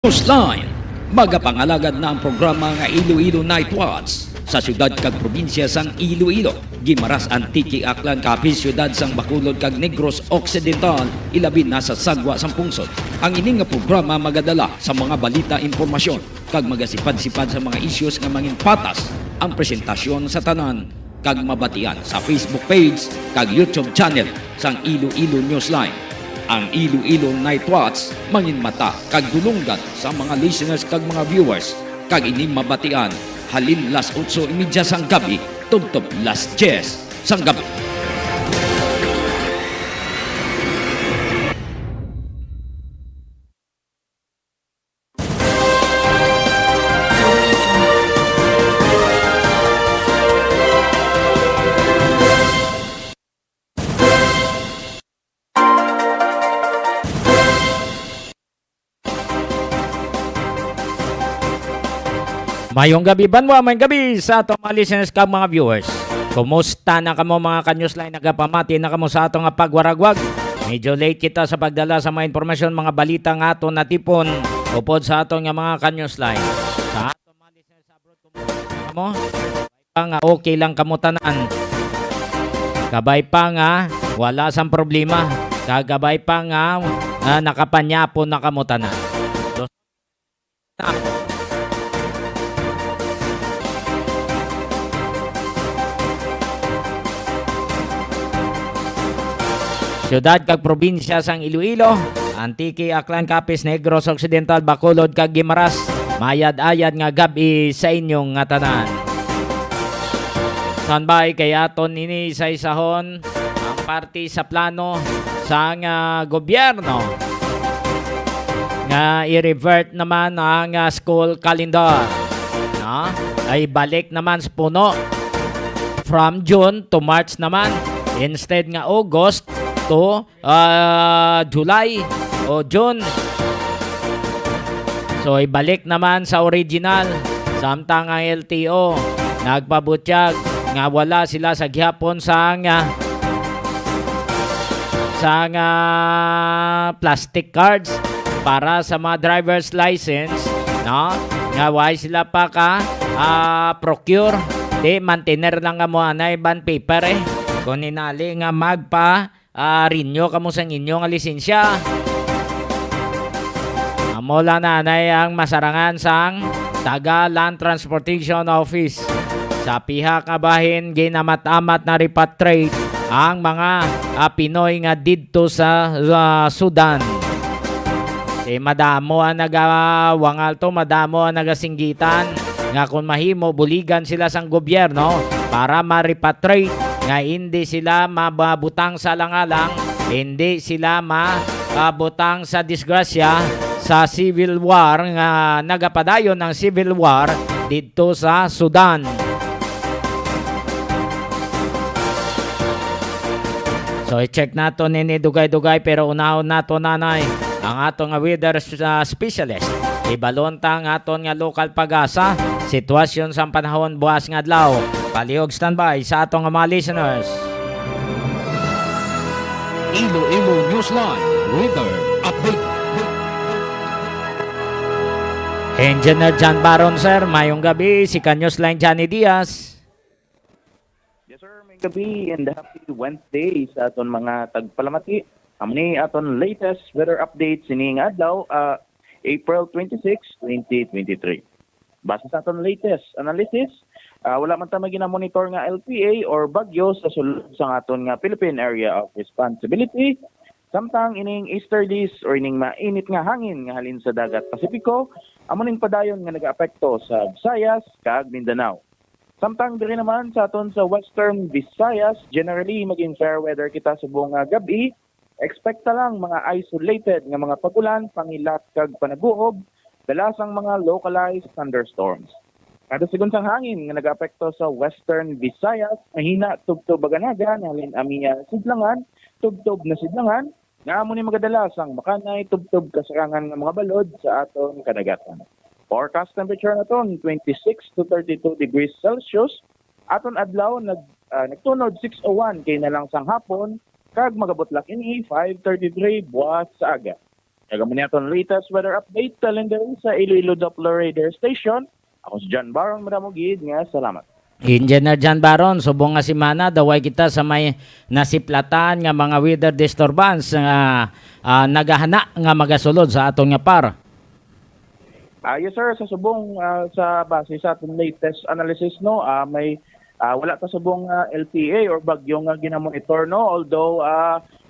Newsline, magapangalagad na ang programa nga Iloilo Night Watch sa syudad kag probinsya sang Iloilo. Gimaras Antique Aklan kapis syudad sang Bacolod kag Negros Occidental, ilabi na sa sagwa sang pungsod. Ang ining nga programa magadala sa mga balita, impormasyon kag magasipad-sipad sa mga issues nga mangin patas ang presentasyon sa tanan kag mabatian sa Facebook page kag YouTube channel sang Iloilo Newsline. Ang Iloilo Night Watch mangin mata kag dulunggan sa mga listeners kag mga viewers kag ining mabatian halin las 8:30 sang gabi tubtob las 10 sang gabi. Mayong gabi banwa, mayong gabi sa atong mga listeners kag mga viewers. Kumusta na kamo mga ka-newsline, nagapamati na kamo sa atong pagwaragwag. Medyo late kita sa pagdala sa mga informasyon, mga balita nga aton natipon upod sa atong mga ka-newsline. Sa atong mga listeners sa abroad, kumusta kamo? Pa nga okay lang kamo tanan. Kabay pa nga wala sang problema. Kagabay pa nga nakapanyapo na kamo tanan. Syudad kag probinsya sang Iloilo, Antique Aklan kapis Negros Occidental, Bacolod kag Gimaras, mayad-ayad nga gabi sa inyong nga tanan. Sanbay kay aton ini isa-isahon ang party sa plano sang gobyerno nga i-revert naman ang school calendar. No? Ay balik naman sa puno from June to March naman instead nga August to July o June. So ibalik naman sa original. Samtang ang LTO nagpabutyag nga wala sila sa gihapon sang plastic cards para sa mga driver's license, no? Nga why sila pa ka procure di mantener lang nga mo anay ban paper kung inali nga magpa rinyo kamo sang inyo nga lisensya. Amo lang nanay ang masarangan sang taga Land Transportation Office. Sa pihak nga bahin ginamat-amat na repatriate ang mga Pinoy nga didto sa Sudan. Madamo ang nagawangal to, madamo ang nagasinggitan nga kung mahimo buligan sila sang gobyerno para ma-repatriate nga hindi sila mabutang sa langalang, hindi sila mabutang sa disgrasya sa civil war nga nagapadayon ng civil war dito sa Sudan. So i-check nato nini dugay-dugay pero unahon nato nanay ang atong weather specialist. Ibalonta ang aton nga local pag-asa, sitwasyon sa panahon buwas nga adlaw. Palihog standby sa atong mga listeners. Iloilo Newsline Weather Update. Engineer John Baron, sir. Mayong gabi. Si ka-Newsline Johnny Diaz. Yes, sir. May gabi and happy Wednesday sa aton mga tagpalamati. Amni aton latest weather updates sining adlaw, April 26, 2023. Base sa aton latest analysis, wala man ta magina-monitor nga LPA or bagyo sa sulod sa aton nga Philippine Area of Responsibility. Samtang ining easterlies or ining mainit nga hangin nga halin sa dagat Pasipiko, amo ning padayon nga nagaapekto sa Visayas kag Mindanao. Samtang diri naman sa aton sa Western Visayas, generally maging fair weather kita sa buong gabi. Expect lang mga isolated nga mga pagulan, pangilat kag panaguhob, dalasang mga localized thunderstorms. Kada sigon sang hangin nga nag-apekto sa Western Visayas, mahina tubtob baganaga halin amiya sidlangan, tubtob na sidlangan, nga amo ni magadala sang makanay tubtob kasarangan nga mga balod sa aton kadagatan. Forecast temperature naton 26 to 32 degrees Celsius. Aton adlaw nagtunod 6:01 kay na lang sang hapon kag magabutlak ini 5:33 buwas sa aga. Kagaman natin latest weather update calendar sa Iloilo Doppler Radar Station. Ako si John Baron Maramugid nga salamat. Engineer John Baron, subong nga si Mana, daway kita sa may nasiplatan nga mga weather disturbance nga nagahana nga magasulod sa atong nga par. Yes sir, sa subong sa base sa ating latest analysis no, may wala ta subong LPA or bagyo nga ginamonitor no, although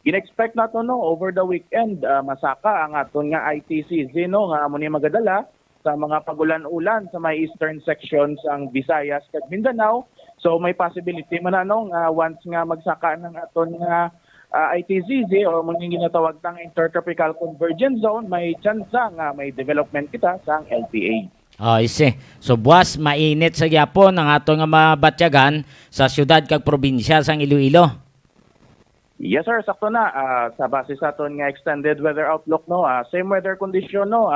gina-expect nato no over the weekend masaka ang aton nga ITCZ no nga amo ni magadala sa mga pagulan-ulan sa may eastern sections ang Visayas kag Mindanao. So may possibility man ano once nga magsaka ng aton nga ITZZ or mong ginatawag tang intertropical convergence zone, may chance nga may development kita sa LPA. Isi. So buwas mainit sa gyapon ang ato nga mabatyagan sa syudad kag probinsya sang Iloilo. Yes sir, sakto na. Sa base sa aton nga extended weather outlook no, same weather condition no,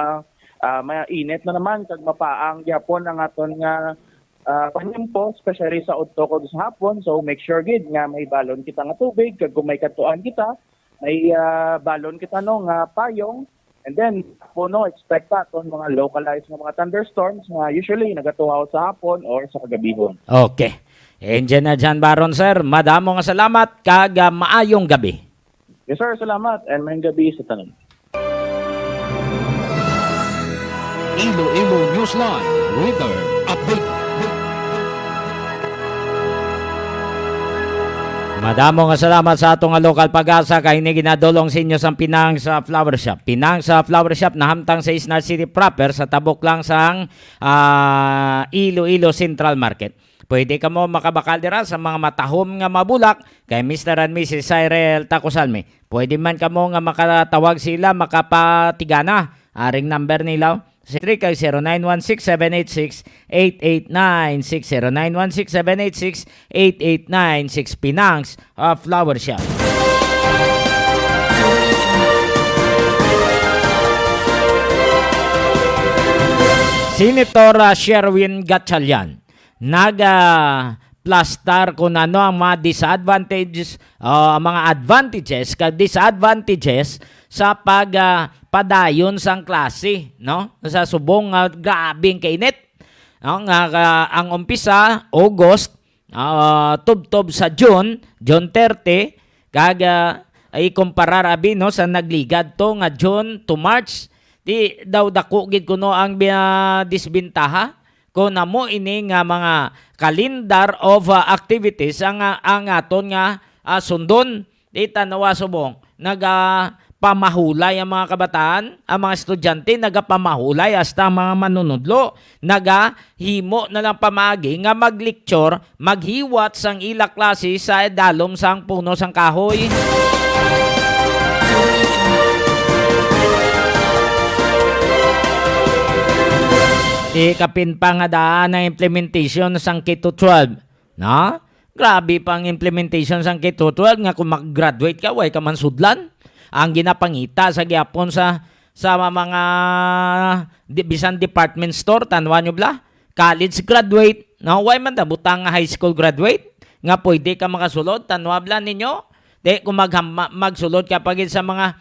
mainit na naman kag mapaang gyapon ang aton nga panyempo, especially sa udto ko sa hapon. So make sure gid nga may balon kita nga tubig kag kung may katuan kita, may balon kita no nga payong. And then po no expect aton mga localized nga mga thunderstorms nga usually nagatuhaw sa hapon or sa kagabihon. Okay. Engineer John Baron sir, madamo nga salamat kag maayong gabi. Yes sir, salamat and may gabi sa tanan. Iloilo Newsline Weather Update. Madamo nga salamat sa atong local pag-asa kay ni ginadulong sa inyo sa Pinang sa Flower Shop. Pinang sa Flower Shop nahamtang sa Isnar City proper sa tabok lang sang Iloilo Central Market. Pwede ka mo makabakal dira sa mga matahom nga mabulak kay Mr. and Mrs. Cyril Tacosalme. Pwede man ka mo nga makatawag sila makapatigana. Aring number nila 0916-786-8896 0916-786-8896 Pinangs Flower Shop. Senator Sherwin Gatchalian plastar kung ano ang mga disadvantages, mga advantages kag disadvantages sa padayon sang klase, no? Sa subong grabing kainit. No? Ang umpisa August, tubtob sa June 30 kag ay kumparar abi no sa nagligad to nga June to March di daw dako gid kuno ang disbentaha ko namo ini nga mga calendar of activities ang aton nga sundon di tanawa subong pamahulay ang mga kabataan, ang mga estudyante nagapamahulay hasta mga manunudlo, nagahimo na lang pamagi nga mag-lecture, maghiwat sang ila klase sa dalom sang puno sang kahoy. Ikapin pa nga daan ang implementation sang K-12, no? Grabe pang implementation sang K-12 nga kung mag-graduate ka, way ka man sudlan. Ang ginapangita sa gyapon sa mga bisan department store tanwan nyo bla college graduate no way man da butang high school graduate nga pwede ka makasulod tanwa bla ninyo de kung magsulod ka pagid sa mga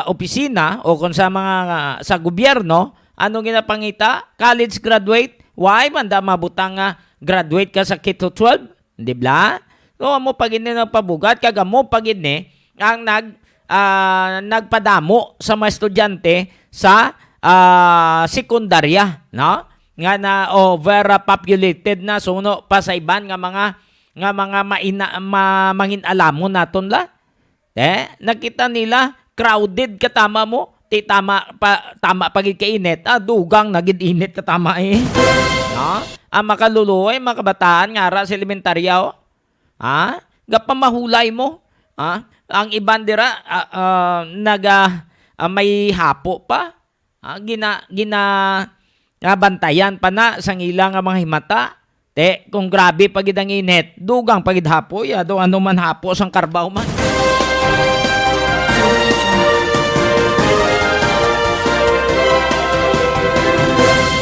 opisina o kung sa mga sa gobyerno ano ginapangita college graduate way man da mabutang graduate ka sa K-12 di bla. So, mo pagid ni nagpabugat, kaga mo pagid ni ang nagpadamo sa mga estudyante sa sekundarya, no? Nga na overpopulated na suno pa sa iban nga mga mangin alamon naton la. Nakita nila crowded katama mo, tama pagid kainit, dugang nagid init katama no? Ang makaluluoy mga kabataan nga ara sa elementarya gapamahulay mo. Ang iban dira may hapo pa. Bantayan pa na sang ilang mga himata. Kung grabe pagid ang init, dugang pagid hapo, do ano man hapo sang karbaw man.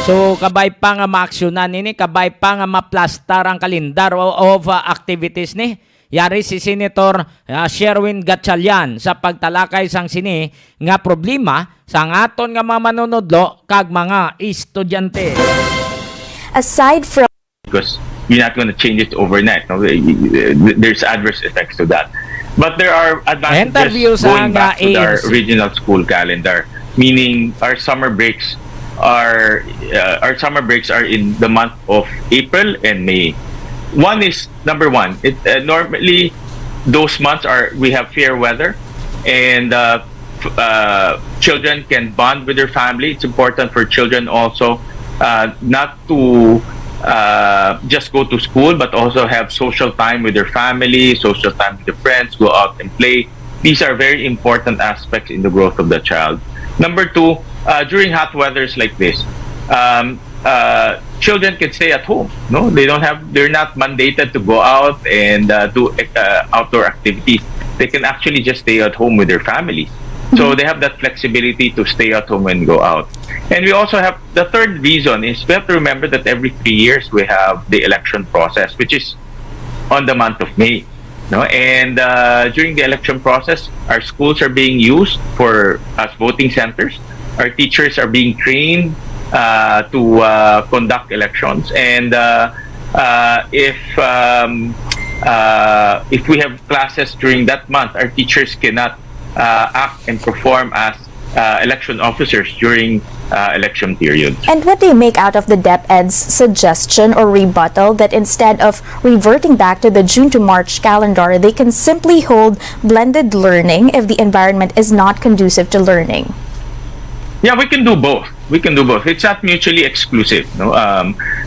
So kabay pa nga maaksyonan nini, kabay pa nga maplastar ang kalendar of activities ni. yari si Senator Sherwin Gatchalian sa pagtalakay sang sini nga problema sa aton nga mga manunodlo kag mga estudyante. Aside from because you're not going to change it overnight. No? There's adverse effects to that. But there are advantages going back to our original school calendar, meaning our summer breaks are in the month of April and May. Number one, normally those months we have fair weather, and children can bond with their family. It's important for children also not to just go to school, but also have social time with their family, social time with their friends, go out and play. These are very important aspects in the growth of the child. Number two, during hot weathers like this, children can stay at home. No, they're not mandated to go out and do outdoor activities. They can actually just stay at home with their families. So they have that flexibility to stay at home and go out. And we also have the third reason is we have to remember that every 3 years we have the election process, which is on the month of May. No, and during the election process, our schools are being used as voting centers. Our teachers are being trained to conduct elections, and if we have classes during that month, our teachers cannot act and perform as election officers during election periods. And what do you make out of the DepEd's suggestion or rebuttal that instead of reverting back to the June to March calendar, they can simply hold blended learning if the environment is not conducive to learning? Yeah, we can do both. It's not mutually exclusive. No,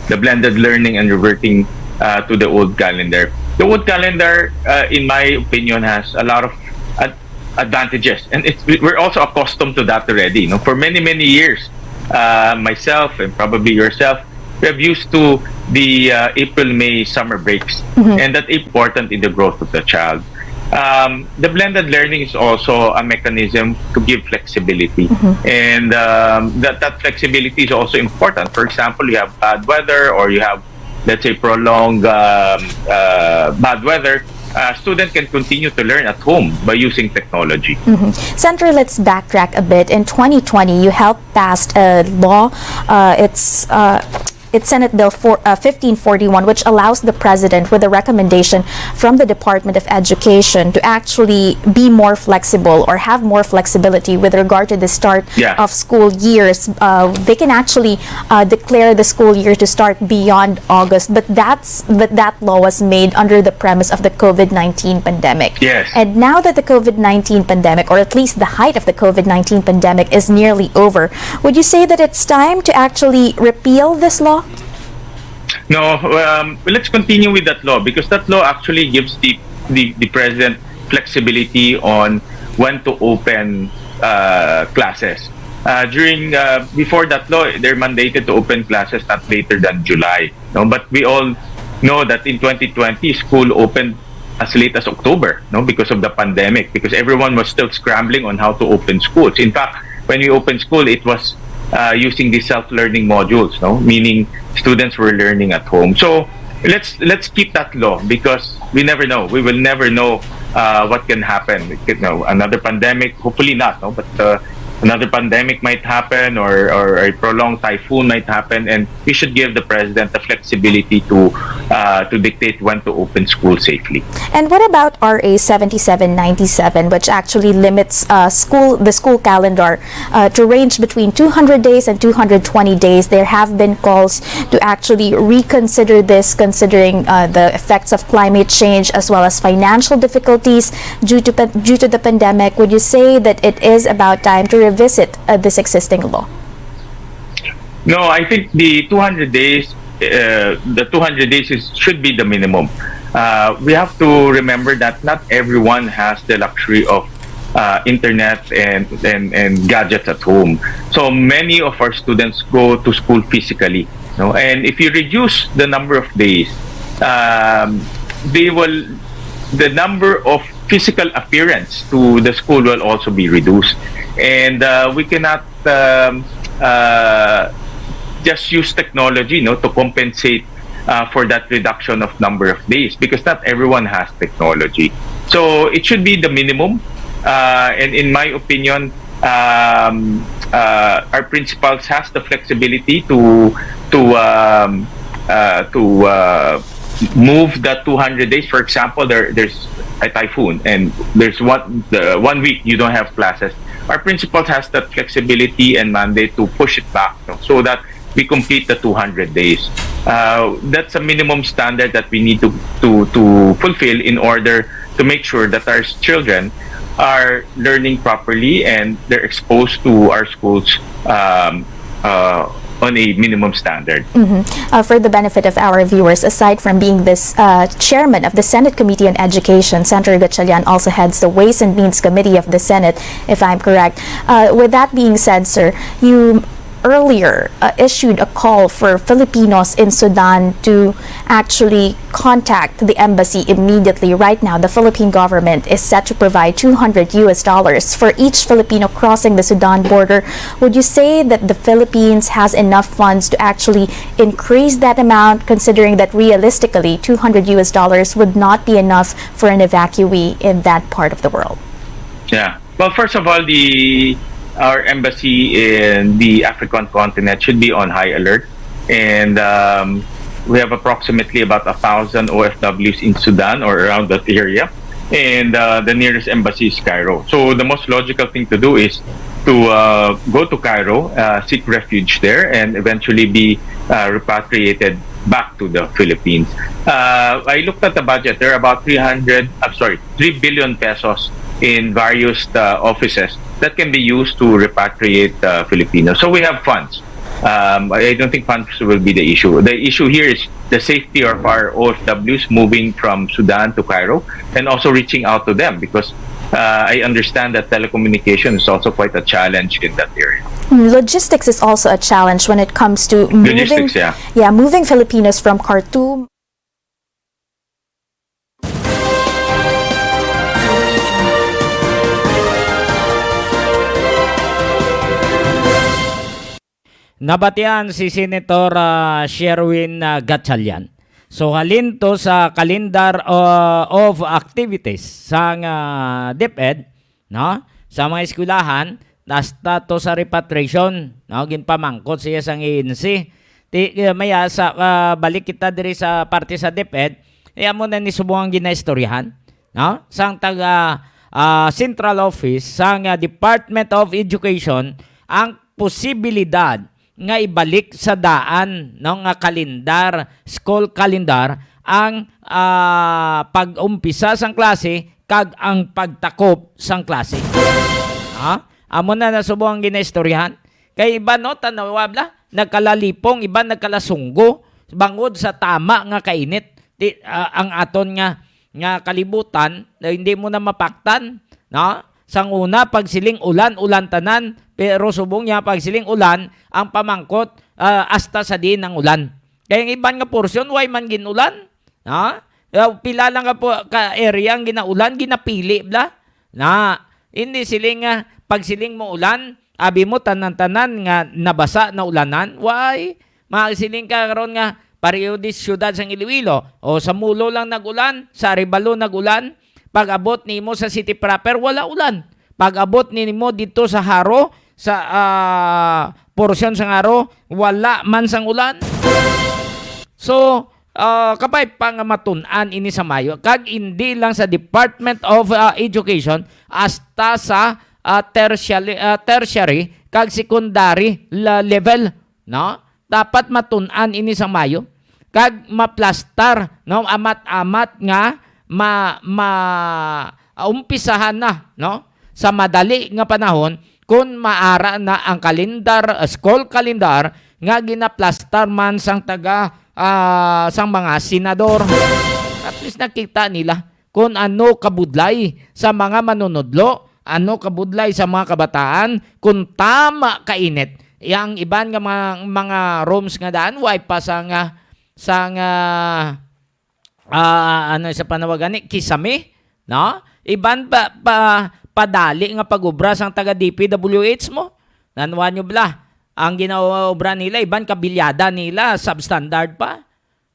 the blended learning and reverting to the old calendar. The old calendar, in my opinion, has a lot of advantages, and we're also accustomed to that already. You know, for many years, myself and probably yourself, we have used to the April-May summer breaks, and that's important in the growth of the child. The blended learning is also a mechanism to give flexibility, and that flexibility is also important. For example, you have bad weather, or you have, let's say, prolonged bad weather. Student can continue to learn at home by using technology. Senator, let's backtrack a bit. In 2020, you helped pass a law. It's Senate Bill 1541, which allows the President, with a recommendation from the Department of Education, to actually be more flexible or have more flexibility with regard to the start of school years. They can actually declare the school year to start beyond August, but that law was made under the premise of the COVID-19 pandemic. Yes. And now that the COVID-19 pandemic, or at least the height of the COVID-19 pandemic, is nearly over, would you say that it's time to actually repeal this law? No, let's continue with that law, because that law actually gives the president flexibility on when to open classes. Before that law, they're mandated to open classes not later than July. No, but we all know that in 2020, school opened as late as October. No, because of the pandemic, because everyone was still scrambling on how to open schools. In fact, when we opened school, it was using the self-learning modules, no? Meaning students were learning at home. So let's keep that law, because we never know. We will never know what can happen. You know, another pandemic, hopefully not, no? But another pandemic might happen, or a prolonged typhoon might happen, and we should give the president the flexibility to dictate when to open school safely. And what about RA 7797, which actually limits the school calendar to range between 200 days and 220 days? There have been calls to actually reconsider this, considering the effects of climate change as well as financial difficulties due to the pandemic. Would you say that it is about time to revisit this existing law? No, I think the 200 days should be the minimum. We have to remember that not everyone has the luxury of internet and gadgets at home. So many of our students go to school physically. No? And if you reduce the number of days, the number of physical appearance to the school will also be reduced. And we cannot just use technology, to compensate for that reduction of number of days, because not everyone has technology. So it should be the minimum. And in my opinion, our principals has the flexibility to move the 200 days. For example, there's a typhoon and there's 1 week you don't have classes. Our principals has that flexibility and mandate to push it back, so that we complete the 200 days. That's a minimum standard that we need to fulfill in order to make sure that our children are learning properly and they're exposed to our schools on a minimum standard. For the benefit of our viewers, aside from being this chairman of the Senate Committee on Education, Senator Gatchalian also heads the Ways and Means Committee of the Senate, if I'm correct. With that being said, sir, you earlier issued a call for Filipinos in Sudan to actually contact the embassy immediately. Right now, the Philippine government is set to provide $200 for each Filipino crossing the Sudan border. Would you say that the Philippines has enough funds to actually increase that amount, considering that realistically $200 would not be enough for an evacuee in that part of the world? Yeah. Well, first of all, our embassy in the African continent should be on high alert, and we have approximately about 1,000 OFWs in Sudan or around that area, and the nearest embassy is Cairo. So the most logical thing to do is to go to Cairo, seek refuge there, and eventually be repatriated back to the Philippines. I looked at the budget. There are about 3 billion pesos in various offices that can be used to repatriate Filipinos. So we have funds. I don't think funds will be the issue. The issue here is the safety of our OFWs moving from Sudan to Cairo and also reaching out to them, because I understand that telecommunication is also quite a challenge in that area. Logistics is also a challenge when it comes to moving, moving Filipinos from Khartoum. Nabatian si Senator Sherwin Gatchalian. So halin to sa calendar of activities sa DepEd, no? Sa mga eskwelahan, nasta to sa repatriation, no? Ginpamangkot siya sang ANC. Maya sa balik kita diri sa parte sa DepEd, mo na ni subong ginaistoryahan, no? Sang taga Central Office sang Department of Education ang posibilidad nga ibalik sa daan no nga kalendar, school calendar ang pag-umpisa sang klase kag ang pagtakop sang klase. Amo na nasubong ginaistoryahan. Kay iba no tanawabla nagkalalipong, iba nagkalasunggo bangod sa tama nga kainit. Ang aton nga kalibutan na hindi mo na mapaktan, no? Sang una pagsiling ulan tanan, pero subong niya pagsiling ulan ang pamangkot hasta sa din ng ulan. Kaya ang iban nga porsyon way man ginulan, ha? Pila lang ka area ang ginaulan, ginapili bla. Na hindi siling pagsiling mo ulan, abi mo tanan-tanan nga nabasa na ulanan, way magsiling ka karon nga pareho di syudad sang Iloilo o sa Mulo lang nagulan, sa Arevalo nagulan. Pag-abot nimo sa city proper, wala ulan. Pag-abot nimo dito sa Haro, sa porsyon sa Haro, wala man sang ulan. So, kapay pang matun-an ini sa Mayo, kag hindi lang sa Department of Education, hasta sa tertiary, kag secondary level, no? Dapat matun-an ini sa Mayo. Kag maplastar, no? Amat-amat nga umpisahan na, no? Sa madali nga panahon kung maara na ang kalendar, school calendar nga ginaplastar man sang taga sang mga senador. At least nakita nila kung ano kabudlay sa mga manunodlo, ano kabudlay sa mga kabataan, kung tama kainit. Yang iban nga mga rooms nga daan, way pa sang ano sa panawagan ni kisame, no? Iban padali nga pag-ubra sang taga DPWH mo. Nanwa nyo bla, ang ginaobra nila iban kabilyada nila substandard pa,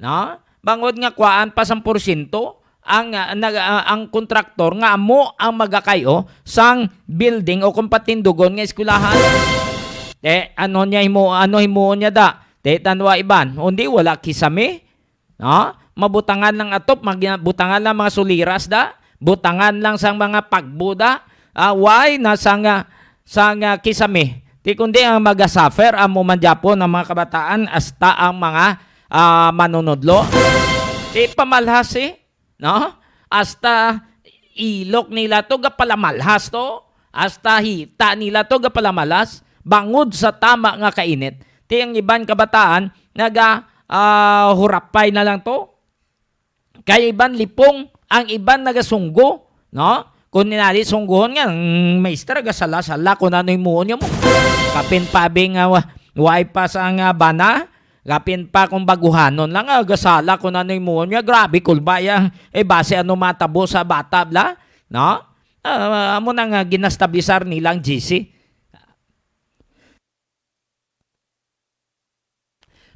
No? Bangod nga kuan pa 10% ang kontraktor nga amo ang magakayo sang building o kung patindugon nga eskwelahan. Ano himo niya da? Tanwa iban, undi wala kisame. No? Mabutangan lang atop, butangan lang mga suliras da, butangan lang sang mga pagbuda. Why na sang kisame? Ti kundi ang magasuffer amo man Japo ng mga kabataan hasta ang mga manunodlo. Ti pamalhas no? Hasta ilok nila to gapalamalhas to. Hasta hita nila to gapalamalas bangod sa tama nga kainit. Ti ang iban kabataan hurapay na lang to. Kaya iban lipong, ang iban nagasunggo, no? Kung ninali sungguhon nga, maestra gasala-sala kung ano yung muon niya mo. Kapin pa bing way pa sa bana, kapin pa kung baguhanon lang, gasala kung ano yung muon niya. Grabe, kulbaya, base ano matabo sa bata, bla, no? Amo nang ginastablisar nilang GC.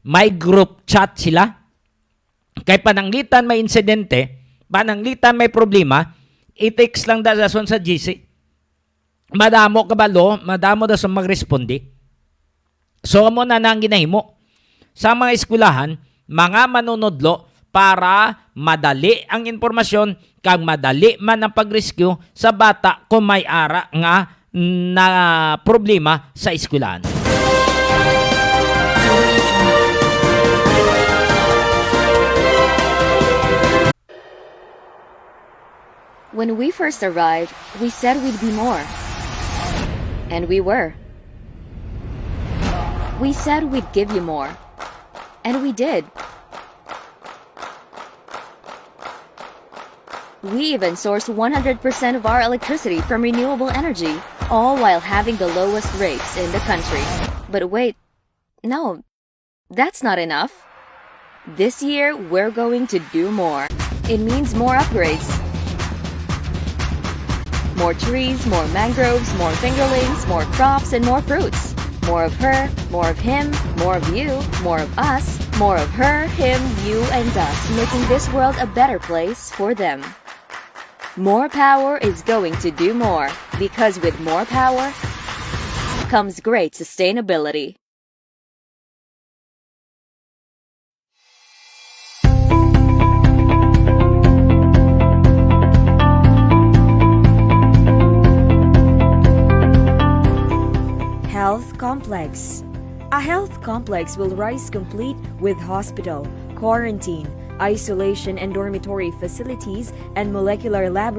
May group chat sila. Kay pananglitan may insidente, pananglitan may problema, i-text lang dason sa GC. Madamo kabalo, madamo dason magresponde. So amo na nang ginahimo sa mga eskwelahan, mga manunodlo para madali ang impormasyon kag madali man ang pag-rescue sa bata kung may ara nga na problema sa eskwelahan. When we first arrived, we said we'd be more. And we were. We said we'd give you more. And we did. We even sourced 100% of our electricity from renewable energy, all while having the lowest rates in the country. But wait, no, that's not enough. This year, we're going to do more. It means more upgrades. More trees, more mangroves, more fingerlings, more crops, and more fruits. More of her, more of him, more of you, more of us, more of her, him, you, and us, making this world a better place for them. More power is going to do more, because with more power comes great sustainability. Health complex. A health complex will rise complete with hospital, quarantine, isolation and dormitory facilities, and molecular lab